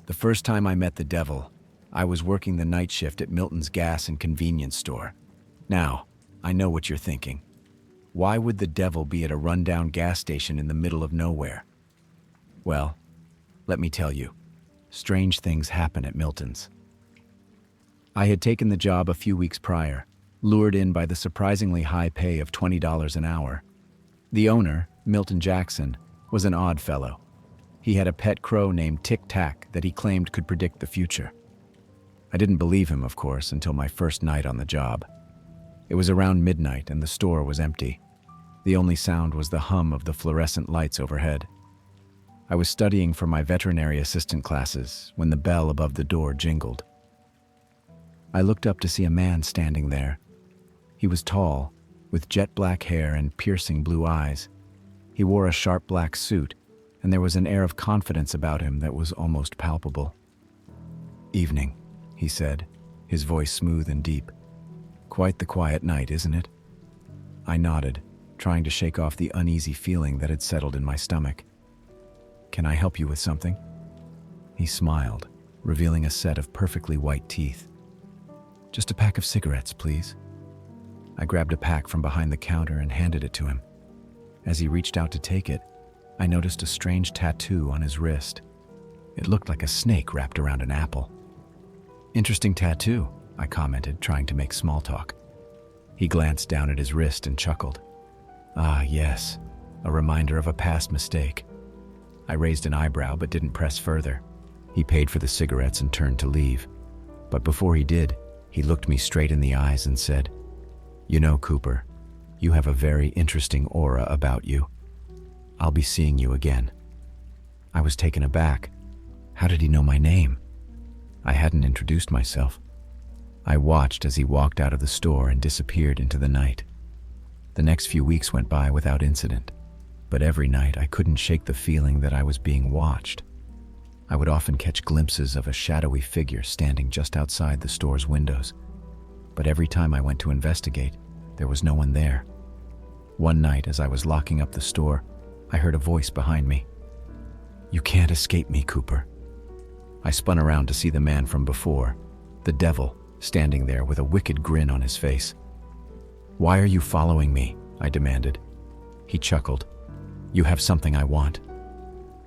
The first time I met the devil, I was working the night shift at Milton's gas and convenience store. Now, I know what you're thinking. Why would the devil be at a rundown gas station in the middle of nowhere? Well, let me tell you, strange things happen at Milton's. I had taken the job a few weeks prior, lured in by the surprisingly high pay of $20 an hour. The owner, Milton Jackson, was an odd fellow. He had a pet crow named Tic Tac that he claimed could predict the future. I didn't believe him, of course, until my first night on the job. It was around midnight and the store was empty. The only sound was the hum of the fluorescent lights overhead. I was studying for my veterinary assistant classes when the bell above the door jingled. I looked up to see a man standing there. He was tall, with jet black hair and piercing blue eyes. He wore a sharp black suit, and there was an air of confidence about him that was almost palpable. "Evening," he said, his voice smooth and deep. "Quite the quiet night, isn't it?" I nodded, trying to shake off the uneasy feeling that had settled in my stomach. "Can I help you with something?" He smiled, revealing a set of perfectly white teeth. "Just a pack of cigarettes, please." I grabbed a pack from behind the counter and handed it to him. As he reached out to take it, I noticed a strange tattoo on his wrist. It looked like a snake wrapped around an apple. "Interesting tattoo," I commented, trying to make small talk. He glanced down at his wrist and chuckled. "Ah, yes, a reminder of a past mistake." I raised an eyebrow but didn't press further. He paid for the cigarettes and turned to leave. But before he did, he looked me straight in the eyes and said, "You know, Cooper, you have a very interesting aura about you. I'll be seeing you again." I was taken aback. How did he know my name? I hadn't introduced myself. I watched as he walked out of the store and disappeared into the night. The next few weeks went by without incident, but every night I couldn't shake the feeling that I was being watched. I would often catch glimpses of a shadowy figure standing just outside the store's windows, but every time I went to investigate, there was no one there. One night, as I was locking up the store, I heard a voice behind me. "You can't escape me, Cooper." I spun around to see the man from before, the devil, standing there with a wicked grin on his face. "Why are you following me?" I demanded. He chuckled. "You have something I want."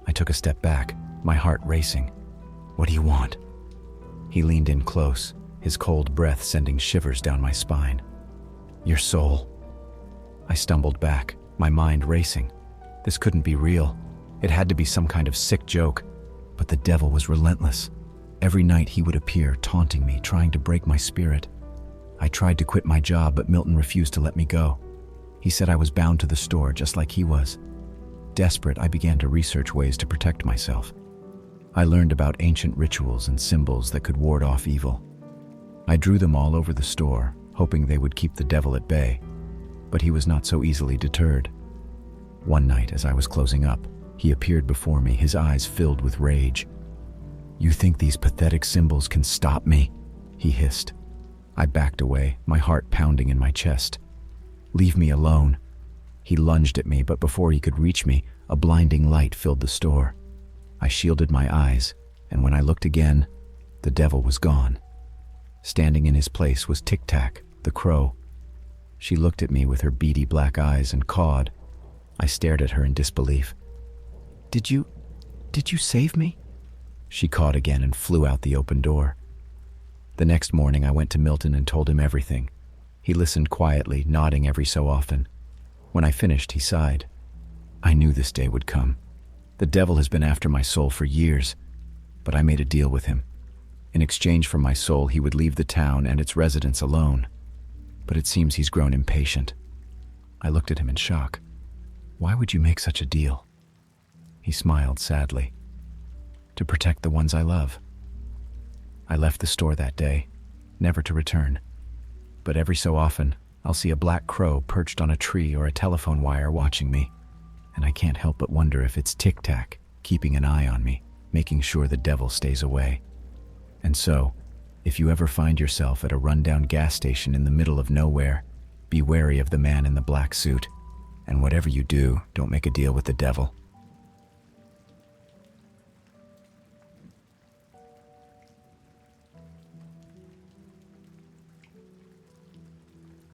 I took a step back, my heart racing. "What do you want?" He leaned in close, his cold breath sending shivers down my spine. "Your soul." I stumbled back, my mind racing. This couldn't be real. It had to be some kind of sick joke. But the devil was relentless. Every night he would appear, taunting me, trying to break my spirit. I tried to quit my job, but Milton refused to let me go. He said I was bound to the store, just like he was. Desperate, I began to research ways to protect myself. I learned about ancient rituals and symbols that could ward off evil. I drew them all over the store, hoping they would keep the devil at bay. But he was not so easily deterred. One night, as I was closing up, he appeared before me, his eyes filled with rage. "You think these pathetic symbols can stop me?" he hissed. I backed away, my heart pounding in my chest. "Leave me alone." He lunged at me, but before he could reach me, a blinding light filled the store. I shielded my eyes, and when I looked again, the devil was gone. Standing in his place was Tic Tac, the crow. She looked at me with her beady black eyes and cawed. I stared at her in disbelief. Did you save me?" She cawed again and flew out the open door. The next morning I went to Milton and told him everything. He listened quietly, nodding every so often. When I finished, he sighed. "I knew this day would come. The devil has been after my soul for years, but I made a deal with him. In exchange for my soul, he would leave the town and its residents alone. But it seems he's grown impatient." I looked at him in shock. "Why would you make such a deal?" He smiled sadly. "To protect the ones I love." I left the store that day, never to return. But every so often, I'll see a black crow perched on a tree or a telephone wire watching me, and I can't help but wonder if it's Tic Tac keeping an eye on me, making sure the devil stays away. And so, if you ever find yourself at a rundown gas station in the middle of nowhere, be wary of the man in the black suit. And whatever you do, don't make a deal with the devil.